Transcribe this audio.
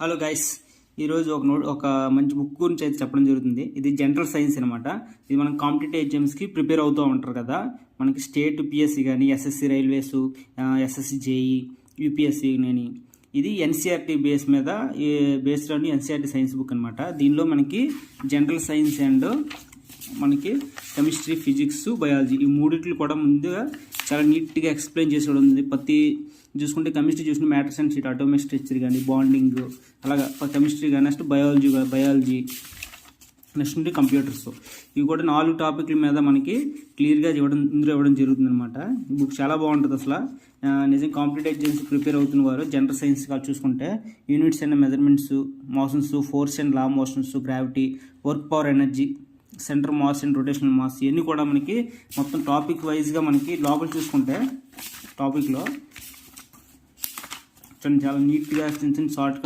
Hello guys, ఈరోజు ఒక మంచి బుక్ గురించి అయితే చెప్పడం జరుగుతుంది. ఇది జనరల్ సైన్స్ అనమాట. ఇది మనం కాంపిటేటివ్ ఎగ్జామ్స్కి ప్రిపేర్ అవుతూ ఉంటారు కదా. మనకి స్టేట్ పిఎస్సి కానీ, SSC railways, SSC JEE, UPSC కానీ, ఇది ఎన్సీఆర్టీ బేస్డ్ అని ఎన్సీఆర్టీ సైన్స్ బుక్ అనమాట. దీనిలో మనకి జనరల్ సైన్స్ అండ్ మనకి కెమిస్ట్రీ, ఫిజిక్స్, బయాలజీ ఈ మూడిట్లు కూడా ముందుగా చాలా నీట్గా ఎక్స్ప్లెయిన్ చేసి ఉంది. ప్రతి చూసుకుంటే కెమిస్ట్రీ చూసుకుంటే matters and sheet, atomic structure కానీ, బాండింగ్, అలాగా కెమిస్ట్రీ కానీ, నెక్స్ట్ బయాలజీ నెక్స్ట్ ఉంటే కంప్యూటర్స్, ఇవి కూడా 4 టాపిక్ల మీద మనకి క్లియర్గా ఇవ్వడం జరుగుతుంది అనమాట. ఈ బుక్ చాలా బాగుంటుంది అసలు. నిజంగా కాంపిటేటివ్ ఎగ్జామ్స్ ప్రిపేర్ అవుతున్న వారు జనరల్ సైన్స్ చూసుకుంటే units and measurements, motions, force and law motions, gravity, work power, energy, centre mass and rotational mass, ఇవన్నీ కూడా మనకి మొత్తం టాపిక్ వైజ్గా మనకి లోపల చూసుకుంటే టాపిక్లో చాలా నీట్గా చిన్న చిన్న షార్ట్ కట్స్